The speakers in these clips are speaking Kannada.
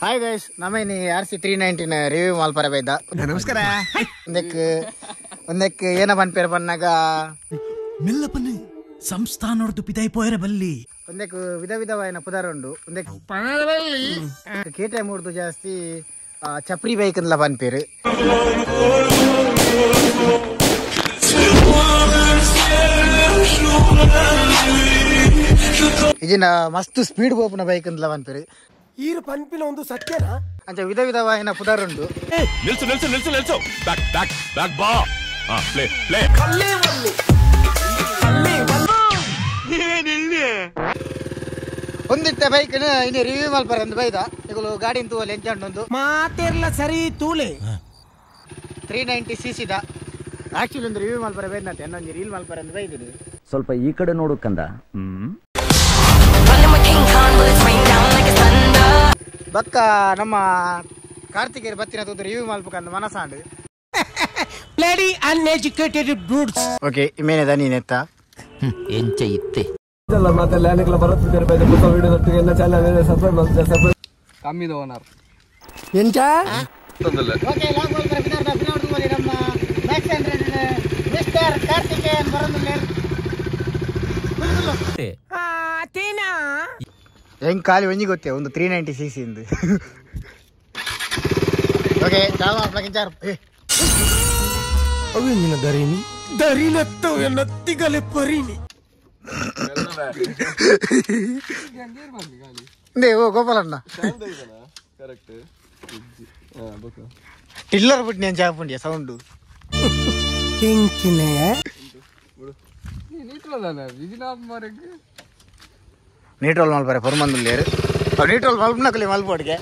ಹಾಯ್ ಗೈಸ್ ನಮ್ಮನಿ RC390 ರಿವ್ಯೂ ಮಾಲ್ಪರ ಬೈದ ನಮಸ್ಕಾರ ಒಂದಕ್ಕೆ ಏನ ಪನ್ಪೇರು ಪನ್ನಾಗ ಮೆಲ್ಲ ಪನ್ನೆ ಸಂಸ್ಥಾನ ನೋಡ್ದು ಪಿದೈ ಪೋಯರ ಬಲ್ಲಿ ಒಂದಕ್ಕೆ ವಿಧ ವಿಧವಾದ ಪುದಾರ ಉಂಡು ಒಂದಕ್ಕೆ ಕೇಟೆ ಮೂಡ್ದು ಜಾಸ್ತಿ ಚಪ್ರಿ ಬೈಕ್ ಅಂದ್ಲ ಪನ್ಪೇರು ಇದನ್ನ ಮಸ್ತ್ ಸ್ಪೀಡ್ ಹೋಪುನ ಬೈಕ್ ಅಂದ್ಲ ಪನ್ಪೇರು ಈರು ಪನ್ಪಿನ ಒಂದು ಸತ್ಯನಾ ಅಂಚ ವಿಧ ವಿಧವಾದ ಪುದಾರ ಉಂಡು ನಿಲ್ಸು ನಿಲ್ಸು ನಿಲ್ಸು ನಿಲ್ಸು ಬ್ಯಾಕ್ ಬ್ಯಾಕ್ ಬ್ಯಾಕ್ ಬಾ ಪ್ಲೇ ಪ್ಲೇ ಒಂದಿಟ್ಟ ಬೈಕ್ ಇನ್ನು ರಿವ್ಯೂ ಮಾಲ್ಪರ ಒಂದು ಬೈದ ಈಗ ಗಾಡಿ ತೂವಲ್ಲಿ ಎಂಚಂಡು ಮಾತೆರ್ಲ ಸರಿ ತೂಲೆ 390cc ದ ಆಕ್ಚುಲಿ ಒಂದು ರಿವ್ಯೂ ಮಾಲ್ಪರ ಬೈದ್ನಂತೆ ಇನ್ನೊಂದು ರೀಲ್ ಮಾಲ್ಪರ ಒಂದು ಬೈದಿನಿ ಸ್ವಲ್ಪ ಈ ಕಡೆ ನೋಡು ಕಂದ ಬಕ್ಕ ನಮ್ಮ ಕಾರ್ತಿಕೇರ್ ಬತ್ತಿನ ತೂದು ರಿವ್ಯೂ ಮಾಲ್ಪಕಂದು ಮನಸಾಂಡು ಬ್ಲಡಿ ಅನ್ಎಜುಕೇಟೆಡ್ ಬ್ರೂಟ್ಸ್ ಓಕೆ ಇಮೇನೆ ದನಿ ನೆತ್ತ ಎಂಚ ಇತ್ತೆ ಎಲ್ಲ ಮತ್ತೆ ಲ್ಯಾಂಡ್ಗೆಲ್ಲ ಬರುತ್ತಿದ್ದಾರೆ ಬೈದ ಹೊಸ ವಿಡಿಯೋದೊಟ್ಟಿಗೆ ಎಲ್ಲ ಚಾನಲ್ ಸಬ್ಸ್ಕ್ರೈಬ್ ಮಾಡ್ತಾರೆ ಸಬ್ಸ್ಕ್ರೈಬ್ ಕಮ್ಮಿ ಓನರ್ ಎಂಚ ಓಕೆ ಲಾಗ್ ಮಾಲ್ಪರ ಬಿನಾರ್ದ ಬಿನಾರ್ದು ಬೋಲಿ ನಮ್ಮ ಮ್ಯಾಕ್ಸ್ 100 ಮಿಸ್ಟರ್ ಕಾರ್ತಿಕೇಯನ್ ಬರಂದುಲ್ಲೆ ತೇನಾ ಹೆಂಗ್ ಖಾಲಿ ಒಂಜಿ ಗೊತ್ತೇ ಒಂದು 390cc ಇಂದು ಓಕೆ ಚಾವ ಪ್ಲಗಿನ್ ಚಾರ್ ಅವೆ ನಿನ್ನ ದರಿನಿ ದರಿನತ್ತು ಎನ್ನತ್ತಿಗಲೆ ಪರಿನಿ ಓ ಗೋಪಾಲಣ್ಣ ಟಿಲ್ಲರ್ ಬಿಟ್ಟು నేను చాపండి సౌండ్ కింకినే ನೀಟ್ರೋಲ್ ಮಾಲ್ಪರೆ ಪರ್ಮಂದು లేరు ನೀಟ್ರೋಲ್ ಮಲ್ಪನಕಲಿ ಮಲ್ಪೋಡಿಗೆ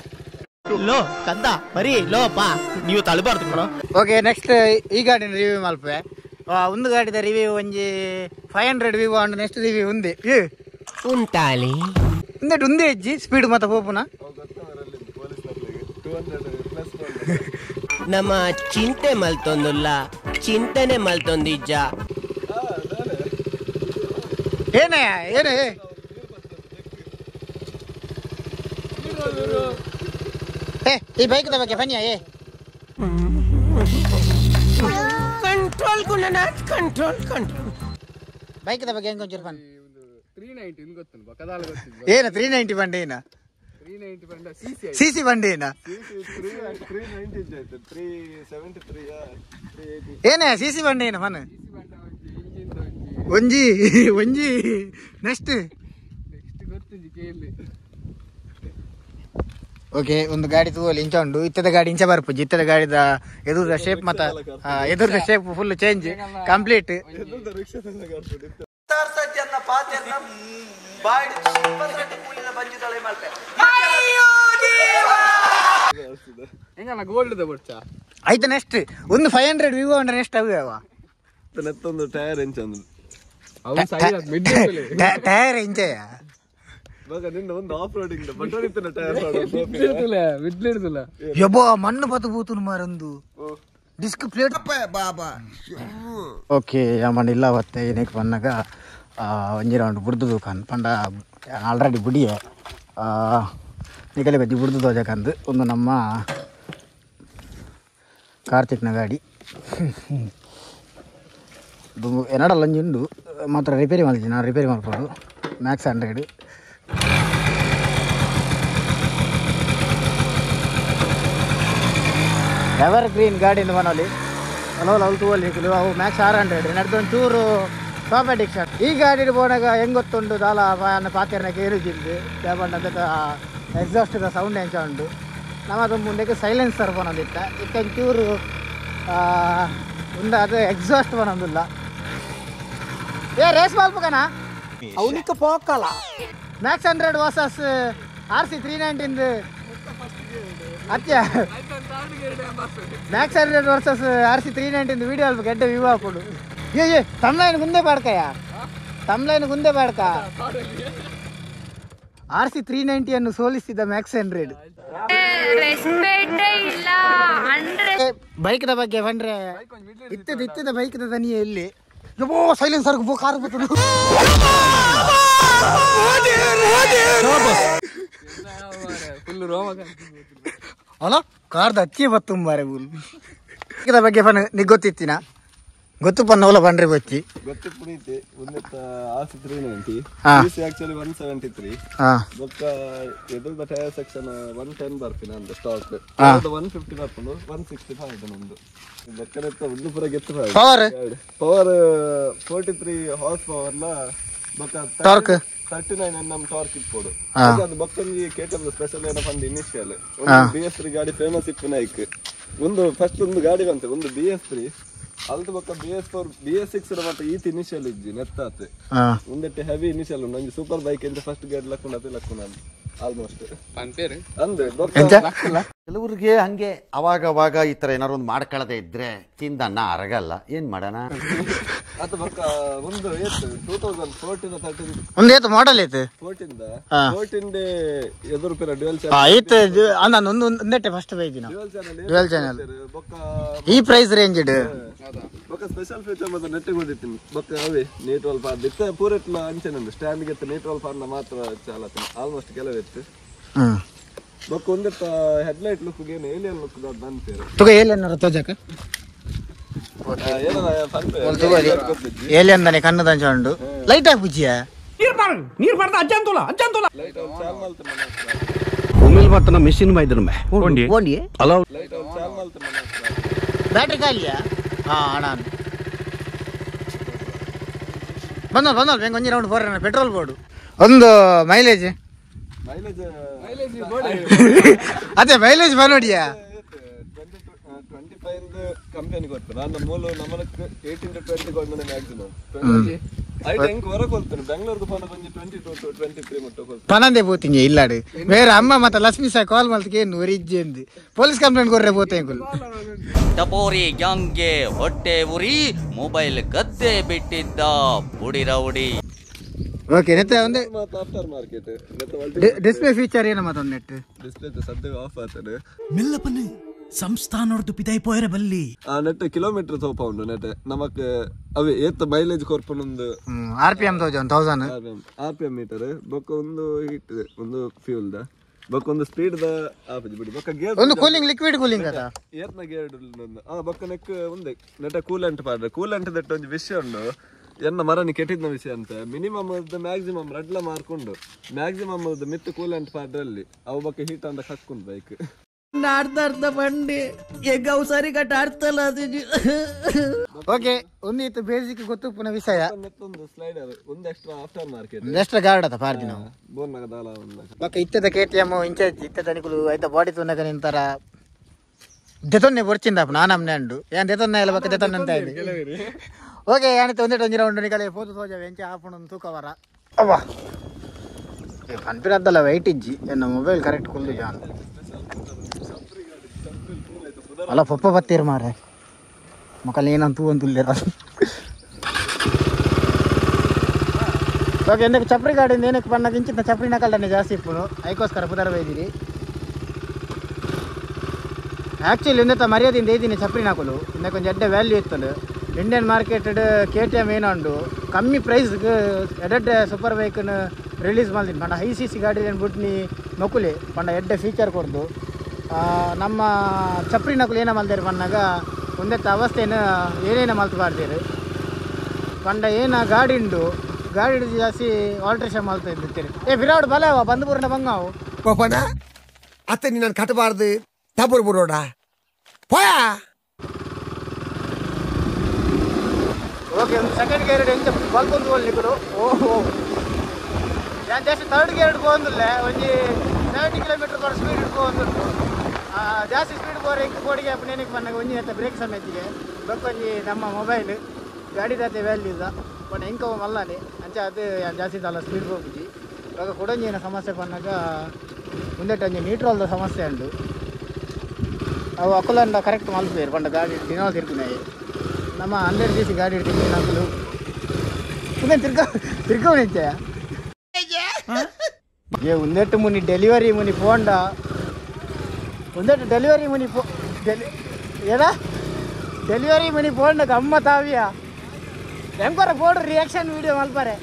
ಲೋ ಕಂದ ಬರೀ ಲೋ ಪಾ ನೀವು ತಳಬಾರ್ದು ಕಣೋ ಓಕೆ ನೆಕ್ಸ್ಟ್ ಈ ಗಾಡಿನ ರಿವ್ಯೂ ಮಲ್ಪೆ ಒಂದು ಗಾಡಿದ ರಿವ್ಯೂ ಒಂಜಿ 500 ವ್ಯೂ ಅಂಡ್ ನೆಕ್ಸ್ಟ್ ರಿವ್ಯೂ ಉಂದೆ ಉಂಟಾಲಿ ಉಂದೆಟ್ ಉಂದೆ ಇಜ್ಜಿ ಸ್ಪೀಡ್ ಮತ್ತ ಪೋಪುನ ನಮ್ಮ ಚಿಂತೆ ಮಲ್ತೊಂದುಲ್ಲ ಚಿಂತನೆ ಮಲ್ತೊಂದಿಜ್ಜ ಏನೇ ಏನೇ ಈ ಬೈಕ್ ಬಗ್ಗೆ ಬನ್ನಿ control Gunanath control control bike ಬಗ್ಗೆ ಹೆಂಗ್ ಒಂಚೂರು ಬನ್ನಿ 390 ಗೊತ್ತಲ್ಲ ಬಕದಾಲ ಗೊತ್ತಿಲ್ಲ ಏನ 390 ಬಂಡಿ ಏನ 390 ಬಂಡ ಸಿಸಿ ಬಂಡಿ ಏನ 390 ಆಯ್ತು 373 ಏನೇ ಸಿಸಿ ಬಂಡಿ ಏನ ಮನ ಒಂಜಿ ಒಂಜಿ ನೆಕ್ಸ್ಟ್ ಗೊತ್ತಿಲ್ಲ ಕೇಳಿ ಓಕೆ ಒಂದು ಗಾಡಿ ತೂವಲ್ಲಿ ಇಂಚ ಉಂಡು ಇತ್ತದ ಗಾಡಿ ಇಂಚ ಬರ್ಪುಜಿ ಇತ್ತದ ಗಾಡಿದ ಎದುರದ ಶೇಪ್ ಮತ್ತ ಎದುರದ ಶೇಪ್ ಫುಲ್ ಚೇಂಜ್ ಕಂಪ್ಲೀಟ್ ಹೆಂಗಲ್ಲ ಗೋಲ್ಡ್ ಬಡ್ಚ ಆಯ್ತು ನೆಕ್ಸ್ಟ್ ಒಂದು 500 ವ್ಯೂ ಅಂದ್ರೆ ನೆಕ್ಸ್ಟ್ ಅವ ನೆತ್ತೊಂದು ಟೈರ್ ಎಂಚ ಅಂದ್ರು ಟೈರ್ ಇಂಚಯ ಇವಾಗ ನಿನ್ನ ಒಂದು ಆಫ್ ರೋಡಿಂಗ್ ಬಟ್ಟೋಡಿತ್ತಿನ ಟೈರ್ ಯಬ್ಬೋ ಮಣ್ಣು ಬತ್ತು ಬೂತು ಮಾರೊಂದು ಡಿಸ್ಕ್ ಪ್ಲೇಟ್ ಬಾಬಾ ಓಕೆ ಯಮನ್ ಇಲ್ಲ ಅವತ್ತೆ ಏನಕ್ಕೆ ಬಂದಾಗ ಒಂಜಿ ರೌಂಡ್ ಬುಡ್ದು ದೂಕನ್ ಪಂಡ ಆಲ್ರೆಡಿ ಬುಡಿಯೆ ನಿಗಲೆ ಬಜ್ಜಿ ಬುಡ್ದು ದೋಜಕಂದು ಒಂದು ನಮ್ಮ ಕಾರ್ತಿಕ್ನ ಗಾಡಿ ಎನ್ನಡಲ್ಲ ಒಂಜಿ ಉಂಡು ಮಾತ್ರ ರಿಪೇರಿ ಮಾಡ್ತೀನಿ ನಾನು ರಿಪೇರಿ ಮಾಡ್ಬೋದು ಮ್ಯಾಕ್ಸ್ 100 ಎವರ್ ಗ್ರೀನ್ ಗಾಡಿಯಿಂದ ಮನಲ್ಲಿ ಹಲೋ ಲವ್ ಟೂವಲ್ಲಿ ಸಿಕ್ಕಲು ಅವು ಮ್ಯಾಕ್ಸ್ 600 ನಡ್ದೊಂದು ಚೂರು ಟಾಪ್ ಅಡಿಕ್ಷನ್ ಈ ಗಾಡಿ ಬೋನಾಗ ಹೆಂಗೆ ಗೊತ್ತುಂಡು ದಾಲ ಪಾತ್ರೆನಾಗ ಏರುಜಿಂದು ಯಾವಂಡ ಎಕ್ಸಾಸ್ಟ್ದ ಸೌಂಡ್ ಎಂಚ ಉಂಡು ನಮ್ಮದು ಮುಂದಕ್ಕೆ ಸೈಲೆನ್ಸರ್ ಬನ್ನೋದಿತ್ತ ಇತ್ತ ಚೂರು ಒಂದು ಅದು ಎಕ್ಸಾಸ್ಟ್ ಬನ್ನೋದಿಲ್ಲ ರೇಸ್ ಮಾಲ್ಪಕನಾ ಅವನಿಕ ಪೋಕಲ್ಲ ಮ್ಯಾಕ್ಸ್ 100 ವರ್ಸಸ್ RC390 ಅತ್ಯ ಮ್ಯಾಕ್ಸ್ 100 ವರ್ಸಸ್ RC390 ವಿಡಿಯೋ ಅಲ್ಪ ಗೆಡ್ಡ ವ್ಯೂ ಹಾಕೊಂಡು ತಮ್ಲೈನ್ ಮುಂದೆ ಬಾಡ್ಕಯ್ಯ ತಮ್ಲೈನ್ ಮುಂದೆ ಬಾಡ್ಕ RC390 ಅನ್ನು ಸೋಲಿಸಿದ ಮ್ಯಾಕ್ಸ್ 100 ಬೈಕ್ದ ಬಗ್ಗೆ ಬಂದ್ರೆ ಇತ್ತದ ಬೈಕ್ದ ದನಿಯ ಎಲ್ಲಿ ಸೈಲೆನ್ಸರ್ ಕಾರ್ ಬರ್ತದೆ ಫುಲ್ ಅಲ್ಲ ಕಾರ್ದ ಅಚ್ಚಿ ಬತ್ತು ಮಾರೆ ಬೂಲ್ ಇದರ ಬಗ್ಗೆ ನೀ ಗೊತ್ತಿತ್ತಿನ ಗೊತ್ತು ಪನ್ನೋಲ ಬಂದ್ರೆ ಬಚ್ಚಿ ಗೊತ್ತು ಪುನೀತಿ ಒಂದೆತ್ತ RC390 ಆಕ್ಚುಲಿ 173 ಬೊಕ್ಕ ಎದುರುದ ಟೈರ್ ಸೆಕ್ಷನ್ 110 ಬರ್ತೀನಿ ಅಂತ ಸ್ಟಾಕ್ 150 ಬರ್ಕೊಂಡು 165 ನಮ್ದು ಬೊಕ್ಕನೆತ್ತ ಒಂದು ಪೂರ ಗೆತ್ತು ಪವರ್ 43 ಹಾರ್ಸ್ ಪವರ್ ಲ ಬೊಕ್ಕ ಟಾರ್ಕ್ 39 Nm ಟಾರ್ಕ್ ಇಟ್ಕೊಡು ಅದು ಬೊಕ್ಕಂಗಿ KTM ಸ್ಪೆಷಲ್ ಏನಪ್ಪ ಅಂದ್ರೆ ಇನಿಷಿಯಲ್ ಒಂದು BS3 ಗಾಡಿ ಫೇಮಸ್ ಇತ್ತು ನೈಕ್ ಒಂದು ಫಸ್ಟ್ ಒಂದು ಗಾಡಿ ಬಂತೆ ಒಂದು BS3 ಅಲ್ದು ಬೊಕ್ಕ BS4 BS6 ಮತ್ತೆ ಈತ್ ಇನಿಷಿಯಲ್ ಇಜ್ಜಿ ನೆತ್ತಾತೆ ಒಂದೆಟ್ಟೆ ಹೆವಿ ಇನಿಷಿಯಲ್ ನಂಗೆ ಸೂಪರ್ ಬೈಕ್ ಅಂತ ಫಸ್ಟ್ ಗೇರ್ ಲಕ್ಕು ಆಲ್ಮೋಸ್ಟ್ ಅಂದೆ ಕೆಲವ್ರಿಗೆ ಹಂಗೆ ಅವಾಗ ಈ ತರ ಏನಾರು ಒಂದು ಮಾಡ್ಕೊಳ್ಳದೆ ಇದ್ರೆ ತಿಂದನ್ನ ಅರಗಲ್ಲ ಏನ್ ಮಾಡೋಣ ಅದು ಬೊಕ್ಕ ಒಂದು 2014 13 ಒಂದು ಏತು ಮಾಡೆಲ್ ಐತೆ 14 ಎದುರು ಪೇರ ಡ್ಯುಯಲ್ ಐತೆ ಅಣ್ಣ ಒಂದೆಟ್ಟೆ ಫಸ್ಟ್ ಬೈದಿನ ಡ್ಯುಯಲ್ ಚಾನೆಲ್ ಬೊಕ್ಕ ಈ ಪ್ರೈಸ್ ರೇಂಜ್ ಇಡು ಬೊಕ್ಕ ಸ್ಪೆಷಲ್ ಫೀಚರ್ ಮತ್ತೆ ನೆಟ್ಟಿಗೆ ಹೊಡಿತೀನಿ ಬೊಕ್ಕ ಅವೇ ನ್ಯೂಟ್ರಲ್ ಪಾರ್ ದಿತ್ತ ಪೂರೆಟ್ಲ ಅಂಚೆನಂದು ಸ್ಟ್ಯಾಂಡ್ ಗೆ ನ್ಯೂಟ್ರಲ್ ಪಾರ್ ಮಾತ್ರ ಚಾಲತೀನಿ ಆಲ್ಮೋಸ್ಟ್ ಕೆಲವೇ ಇತ್ತು ಬೊಕ್ಕ ಒಂದೆತ್ತ ಹೆಡ್ಲೈಟ್ ಲುಕ್ ಏನು ಏಲಿಯನ್ ಲುಕ್ ಬಂತೇರು ತುಗ ಏಲಿಯನ್ ತೋಜಕ ಏಲಿಯನ್ ದನೆ ಕಣ್ಣು ದಂಚಂಡು ಲೈಟ್ ಆಗಿ ಪೂಜಿಯ ನೀರ್ ಮಾಡ್ದ ಅಜ್ಜಂತೋಲ ಲೈಟ್ ಚಾಲ್ ಮಲ್ತನ ಒಮ್ಮೆಲ್ ಮಾತನ ಮೆಷಿನ್ ಮೈದನ ಓಂಡಿ ಹಲೋ ಲೈಟ್ ಚಾಲ್ ಮಲ್ತನ ಬ್ಯಾಟ್ರಿ ಖಾಲಿಯಾ ಅಣ್ಣ ಬಂದಲ್ ಬೆಂಗ್ ಒಂಜಿ ರೌಂಡ್ ಫೋರ್ ಪೆಟ್ರೋಲ್ ಬೋರ್ಡು ಒಂದು ಮೈಲೇಜ್ ಅದೇ ಮೈಲೇಜ್ ಬರೋಡಿಯಾ 25 ಕಂಪನಿ ಕೊಡ್ತಾರೆ ನಾನು ಮೂಲ ನಮ್ಮನಕ್ಕೆ 18 to 20 ಗೊಂಡು ಮ್ಯಾಕ್ಸಿಮಮ್ ಐಟ್ ಹೆಂಗ್ ಹೊರಗೆ ಹೋಗ್ತಾನೆ ಬೆಂಗಳೂರಿಗೆ ಫೋನ್ ಬಂದು 22 to 23 ಮುಟ್ಟ ಹೋಗ್ತಾನೆ ಪನಂದೆ ಪೋತಿಂಜೆ ಇಲ್ಲಾಡು ಬೇರೆ ಅಮ್ಮ ಮತ್ತೆ ಲಕ್ಷ್ಮಿ ಸಹ ಕಾಲ್ ಮಾಡ್ಲಿಕ್ಕೆ ಏನು ಒರಿಜ್ಜೆ ಅಂದು ಪೊಲೀಸ್ ಕಂಪ್ಲೇಂಟ್ ಕೊರ್ರೆ ಪೋತೆ ಟಪೋರಿ ಗ್ಯಾಂಗ್ಗೆ ಹೊಟ್ಟೆ ಉರಿ ಮೊಬೈಲ್ ಗದ್ದೆ ಬಿಟ್ಟಿದ್ದ ಬುಡಿ ರೌಡಿ ಓಕೆ ನೆತ್ತ ಒಂದು ಆಫ್ಟರ್ ಮಾರ್ಕೆಟ್ ಡಿಸ್ಪ್ಲೇ ಫೀಚರ್ ಏನು ಮತ್ತೆ ಒಂದು ನೆಟ್ ಡಿಸ್ಪ್ಲೇ ಸದ್ಯ ಆಫ್ ಆಗ್ತದೆ ಮೆಲ್ಲಪನೆ ಸಂಸ್ಥಾನೋರ್ದು ಪಿದಾಯಿ ಪೋಯರ ಬಲ್ಲಿ ಆ ನೆಟ್ ಕಿಲೋಮೀಟರ್ ತೋಪ ಉಂಡು ನೆಟ್ ನಮಕ್ ಅವೇ ಏತ್ ಮೈಲೇಜ್ ಕೊರ್ಪನೊಂದು RPM 1000 RPM ಮೀಟರ್ ಬೊಕ್ಕ ಒಂದು ಹೀಟ್ ಒಂದು ಫ್ಯೂಲ್ ದ ಬೊಕ್ಕ ಒಂದು ಸ್ಪೀಡ್ ದ ಆಪಜಿ ಬಿಡಿ ಬೊಕ್ಕ ಗೇರ್ ಒಂದು ಕೂಲಿಂಗ್ ಲಿಕ್ವಿಡ್ ಕೂಲಿಂಗ್ ಅದ ಏತ್ನ ಗೇರ್ ಬೊಕ್ಕ ನೆಕ್ ಒಂದೇ ನೆಟ ಕೂಲೆಂಟ್ ಪಾಡ್ರೆ ಕೂಲೆಂಟ್ ದಟ್ಟ ಒಂದು ವಿಷಯ ಉಂಡು ಎನ್ನ ಮರನಿ ಕೆಟ್ಟಿದ್ನ ವಿಷಯ ಅಂತ ಮಿನಿಮಮ್ ಮ್ಯಾಕ್ಸಿಮಮ್ ರಡ್ಲ ಮಾರ್ಕೊಂಡು ಮ್ಯಾಕ್ಸಿಮಮ್ ಮಿತ್ ಕೂಲೆಂಟ್ ಪಾಡ್ರಲ್ಲಿ ಅವು ಬೊಕ್ಕ ಹೀಟ್ ಅಂತ ಕಕ್ಕೊಂಡು ಬೈಕ್ ಅರ್ಧ ಬಂಡಿ ಎಗ್ಗವು ಸರಿ ಕಟ್ಟ ಅರ್ಥಲ್ಲ ಓಕೆ ಒಂದು ಇತ್ತು ಬೇಸಿಕ್ ಗೊತ್ತು ಪುನಃ ವಿಷಯ ಒಂದು ಸ್ಲೈಡರ್ ಒಂದು extra after market extra guard ಅದ ಪಾರ್ದಿ ನಾವು ಬೋರ್ನಾಗ ದಾಲ ಒಂದು ಓಕೆ ಇತ್ತದ KTM ಇಂಚ ಇತ್ತ ತನಿಕುಲು ಐತ ಬಾಡಿ ತುನ್ನಕ ನಿಂತರ ದೆತೊನ್ನೆ ಬರ್ಚಿಂದ ನಾನಮ್ನೆ ಅಂಡು ಏನ್ ದೆತೊನ್ನೆ ಎಲ್ಲ ಬಕ್ಕ ದೆತೊನ್ನೆ ಅಂತ ಇದೆ ಓಕೆ ಏನಿತ್ತು ಒಂದೇ ಒಂಜಿ ರೌಂಡ್ ನಿಕಲೆ ಫೋಟೋ ತೋಜ ಎಂಚ ಹಾಪುಣನ್ ತೂಕವರ ಅವ್ವ ಕನ್ಪಿರದ್ದಲ್ಲ ವೆಯ್ಟ್ ಇಜ್ಜಿ ಎನ್ನ ಮೊಬೈಲ್ ಕರೆಕ್ಟ್ ಕುಲ್ದು ಜಾನ್ ಅಲ್ಲ ಪಪ್ಪ ಬತ್ತೀರ್ ಮಾರೆ ಮಕ್ಕಳು ಏನಂತೂ ಅಂತುಲ್ಲೇರ ಓಕೆ ಎಂದಕ್ಕೆ ಚಪ್ರಿ ಗಾಡಿಂದ ಏನಕ್ಕೆ ಬಣ್ಣಕ್ಕೆ ಇಂಚಿನ ಚಪ್ರಿ ನಕಲ್ಡನೆ ಜಾಸ್ತಿ ಇಪ್ಪುನು ಅದಕ್ಕೋಸ್ಕರ ಪುದರ ಬೈದಿರಿ ಆ್ಯಕ್ಚುಲಿ ಇಂದತ್ತ ಮರ್ಯಾದಿಂದ ಇದ್ದೀನಿ ಚಪ್ರಿ ನಾಕಲು ಇಂದಕ್ಕೆ ಒಂದು ಎಡ್ಡೆ ವ್ಯಾಲ್ಯೂ ಇತ್ತಲು ಇಂಡಿಯನ್ ಮಾರ್ಕೆಟೆಡ್ KTM ಏನಂಡು ಕಮ್ಮಿ ಪ್ರೈಸ್ಗೆ ಎಡ್ಡೆ ಸೂಪರ್ ಬೈಕನ್ನು ರಿಲೀಸ್ ಮಾಡ್ತೀನಿ ಪಂಡ ಹೈ CC ಗಾಡಿ ಬಿಟ್ನಿ ನಕುಲಿ ಪಂಡ ಎಡ್ಡೆ ಫೀಚರ್ ಕೊಡ್ದು ನಮ್ಮ ಚಪ್ರಿ ನಕಲು ಏನೋ ಮಲ್ದೇರಿ ಬಂದಾಗ ಒಂದೆತ್ತ ಅವಸ್ಥೆನ ಏನೇನೋ ಮಲ್ತು ಮಾಡ್ತೀರಿ ಪಂಡ ಏನ ಗಾಡಿ ಉಂಡು ಗಾಡಿ ಹಿಡಿದು ಜಾಸ್ತಿ ಆಲ್ಟ್ರೇಷನ್ ಮಾಡ್ತಾ ಇರ್ತೀರಿ ವಿರಾಟ್ ಬಲವ ಬಂದು ಬೂರ್ನ ಬಂಗಾವು ಪಾಪನ ಅತ್ತೆ ನೀನು ಕಟ್ಟಬಾರ್ದು ತಬ್ಬರು ಬಿಡೋಡ ಪೋಯಾ ಓಕೆ ಒಂದು ಸೆಕೆಂಡ್ ಗೇರ್ ಎಂಚ ಬಲ್ಕೊಂದು ಹೋಗ್ಲಿಕ್ಕರು ಓಹೋ ನಾನು ಜಾಸ್ತಿ ಥರ್ಡ್ ಗೇರ್ ಇಟ್ಕೊಂದಿಲ್ಲ ಒಂದು 70 km/h ಸ್ಪೀಡ್ ಇಟ್ಕೊಂಡುಂಟು ಜಾಸ್ತಿ ಸ್ಪೀಡ್ ಬೋರೆ ಬೋಡಿಗೆ ಅಪ್ಪನೇನಕ್ಕೆ ಬಂದಾಗ ಒಂಜಿ ಹತ್ತ ಬ್ರೇಕ್ ಸಮೇತಿಗೆ ಬಕ್ಕೊಂಜಿ ನಮ್ಮ ಮೊಬೈಲ್ ಗಾಡಿ ದಾತೆ ವ್ಯಾಲ್ಯೂ ಇಲ್ಲ ಬಟ್ ಹೆಂಗೆ ಮಲ್ಲಾನೆ ಅಂಚ ಅದು ಜಾಸ್ತಿ ಅಲ್ಲ ಸ್ಪೀಡ್ ಹೋಗ್ಬಿಟ್ಟು ಇವಾಗ ಕೊಡಂಜಿನ ಸಮಸ್ಯೆ ಬಂದಾಗ ಮುಂದೆ ಒಂಜಿ ನ್ಯೂಟ್ರಲ್ದ ಸಮಸ್ಯೆ ಉಂಟು ಅವು ಅಕ್ಕಲಂಡ ಕರೆಕ್ಟ್ ಮಲ್ಪೇರು ಪಂಡ ಗಾಡಿ ದಿನ ತಿರ್ಗಿನಾಯಿ ನಮ್ಮ 100 cc ಗಾಡಿ ಇಡ್ತೀನಿ ನಾಲ್ಕು ಮುಂದೆ ತಿರ್ಕೊಂಡೆ ಏ ಒಂದೆಟ್ಟು ಮುನಿ ಡೆಲಿವರಿ ಮುನಿ ಫೋಂಡ ಒಂದೆಟ್ಟು ಡೆಲಿವರಿ ಮುನಿ ಏನ ಡೆಲಿವರಿ ಮುನಿ ಫೋಂಡ ಗಮ್ಮ ತಾವಿಯಾ ಹೆಂಗಾರ ಫೋನ್ ರಿಯಾಕ್ಷನ್ ವೀಡಿಯೋ ಮಲ್ಪಾರೆ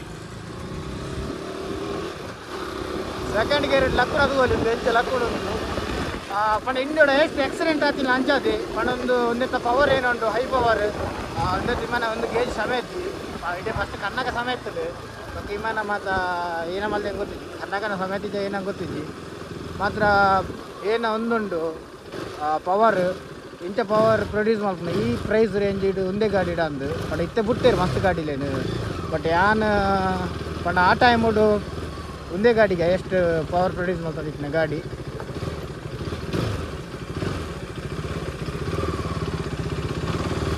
ಸೆಕೆಂಡ್ ಗೇರ್ ಲಕ್ಕುಡು ಅದು ಹೋಲಿಂದು ಹೆಚ್ಚು ಲಕ್ಕುಡು ಉಂಟು ಪಂಡ ಇಂಡಿಯೋಡ ಎಷ್ಟು ಆಕ್ಸಿಡೆಂಟ್ ಆತಿಲ್ಲ ಅಂಚಾದೆ ಪಂಡ ಒಂದೆತ್ತ ಪವರ್ ಏನುಂಟು ಹೈ ಪವರ್ ಒಂದೆತ್ತ ವಿಮಾನ ಒಂದು ಗೇಜ್ ಸಮೇತ ಇಡೀ ಫಸ್ಟ್ ಕನ್ನಗ ಸಮೇತದೆ ಮತ್ತು ವಿಮಾನ ಮಾತ್ರ ಏನ ಮಲ್ದೆ ಗೊತ್ತಿದ್ದಿ ಕನ್ನಗನ ಸಮೇತ ಏನಂಗೆ ಗೊತ್ತಿದ್ದಿ ಮಾತ್ರ ಏನ ಒಂದುಂಟು ಪವರ್ ಇಂಥ ಪವರ್ ಪ್ರೊಡ್ಯೂಸ್ ಮಾಡ್ಕೊಂಡು ಈ ಪ್ರೈಸ್ ರೇಂಜ್ ಇಡು ಒಂದೇ ಗಾಡಿ ಇಡ ಅಂದು ಬಟ್ ಇತ್ತೆ ಬಿಟ್ಟೇರು ಮಸ್ತ್ ಗಾಡಿಲೇನು ಬಟ್ ಯಾನು ಪಂಡ ಆ ಟೈಮುಡು ಒಂದೇ ಗಾಡಿಗೆ ಎಷ್ಟು ಪವರ್ ಪ್ರೊಡ್ಯೂಸ್ ಮಾಡ್ಕೊಂಡಿತ್ತು ಗಾಡಿ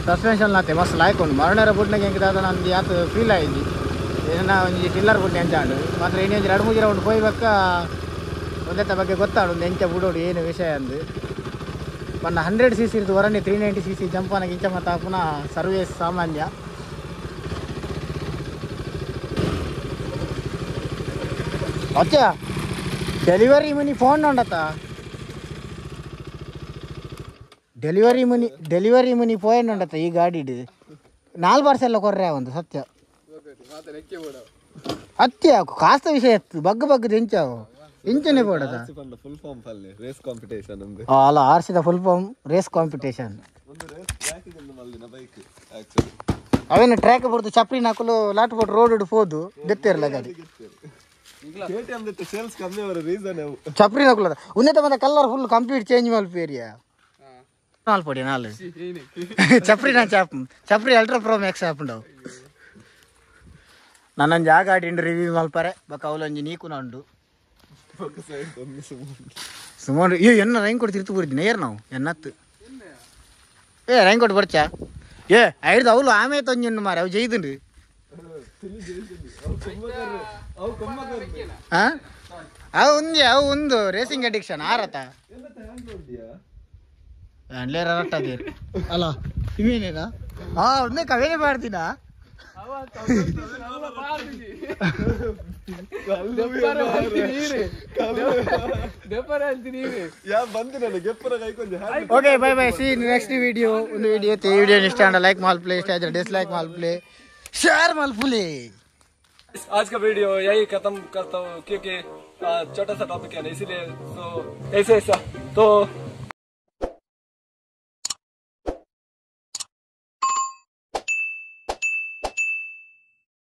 ಸಸ್ಪೆನ್ಷನ್ ಆತೆ ಮಸ್ತ್ ಲಾಯ್ಕೊಂಡು ಮರಣರ ಬುಡ್ನಾಗ ಹೆಂಗೆ ಅದ ನನಗೆ ಯಾತು ಫೀಲ್ ಆಯ್ತು ಏನ ಒಂಜಿ ಟಿಲ್ಲರ್ ಬುಡ್ನೆ ಎಂಚಾಂಡು ಮಾತ್ರ ಇನ್ನೊಂದು 2-3 ರೌಂಡ್ ಹೋಯ್ಬೇಕ ಒಂದೆತ್ತ ಬಗ್ಗೆ ಗೊತ್ತಾಡು ಒಂದು ಎಂಚ ಬಿಡೋಡು ಏನು ವಿಷಯ ಅಂದು ಪಂಡ 100cc ಇರ್ದು ಹೊರನೆ 390cc ಜಂಪನಾಗ ಇಂಚ ಮತ್ತು ಪುನಃ ಸರ್ವೇಸ್ ಸಾಮಾನ್ಯ ಅಚ್ಚ ಡೆಲಿವರಿ ಮನಿ ಫೋನ್ ನೋಡತ್ತ ಡೆಲಿವರಿ ಮನಿ ಫೋನ್ ನೋಡತ್ತ ಈ ಗಾಡಿ 4 ವರ್ಷ ಎಲ್ಲ ಕೊರ್ರೆ ಒಂದು ಸತ್ಯ ಅತ್ಯ ಕಾಸ್ತ ವಿಷಯ ಎತ್ತು ಬಗ್ಗದ ಇಂಚಾವು ಇಂಚನೆ ಪೋಡದ ಫುಲ್ ಫಾರ್ಮ್ ಫಲ್ಲಿ ರೇಸ್ ಕಾಂಪಿಟೇಷನ್ ಒಂದು ಅಲ್ಲ ಆರ್ಸಿದ ಫುಲ್ ಫಾರ್ಮ್ ರೇಸ್ ಕಾಂಪಿಟೇಷನ್ ಒಂದು ರೇಸ್ ಟ್ರ್ಯಾಕಿಗೆ ಒಂದು ಮಲ್ಲಿನ ಬೈಕ್ ಆಕ್ಚುಲಿ ಅವೇನು ಟ್ರ್ಯಾಕ್ ಬರ್ದು ಚಪ್ರಿ ನಾಕಲು ಲಾಟ್ ಬೋಟ್ ರೋಡ್ ಹೋದು ಗೆತ್ತಿರಲ್ಲ ಗಾಡಿ KTM ಜೊತೆ ಸೇಲ್ಸ್ ಕಮ್ಮಿ ಅವರ ರೀಸನ್ ಅವು ಚಪ್ರಿ ನಾಕುಲದ ಉನ್ನತ ಮತ್ತೆ ಕಲರ್ ಫುಲ್ ಕಂಪ್ಲೀಟ್ ಚೇಂಜ್ ಮಲ್ಪೇರಿಯಾ ಮಾಲ್ಪಡಿ ನಾಲ್ ಚಪ್ರಿ ಅಲ್ಟ್ರಾ ಪ್ರೋ ಮ್ಯಾಕ್ಸ್ ಹಾಪುಂಡವು ನನ್ನೊಂದು ಆ ಗಾಡಿ ರಿವ್ಯೂ ಮಲ್ಪರೆ ಬಕ್ಕ ಅವಲೊಂಜಿ ನೀಕು ನಂಡು ಸುಮಾರು ಎನ್ನ ರೈನ್ಕೋಟ್ ತಿರ್ತು ಬರಿದ್ದೀನಿ ಏರ್ ನಾವು ಎನ್ನತ್ತು ರೈನ್ಕೋಟ್ ಬರ್ಚಾ ಐದು ಅವಳು ಆಮೆ ತೊಂಜನ್ನು ಮಾರ ಅವು ಜೈದನ್ರಿ ಅವು ಒಂದು ರೇಸಿಂಗ್ ಅಡಿಕ್ಷನ್ ಆರತ ರಟ್ಟದೇರು ಅಲ್ಲ ಇವೇನೇನಾ ಒಂದೇ ಕವೇನೆ ಮಾಡ್ತೀನಾ okay bye bye see next video ಒಂದು वीडियो ते वीडियो इಷ್ಟ आंडा लाइक माल प्ले इಷ್ಟ आದ್ರೆ डिसलाइक माल प्ले शेयर माल प्ले आज का वीडियो यही खत्म करता हूँ क्योंकि छोटा सा टॉपिक है ना इसीलिए तो ऐसा तो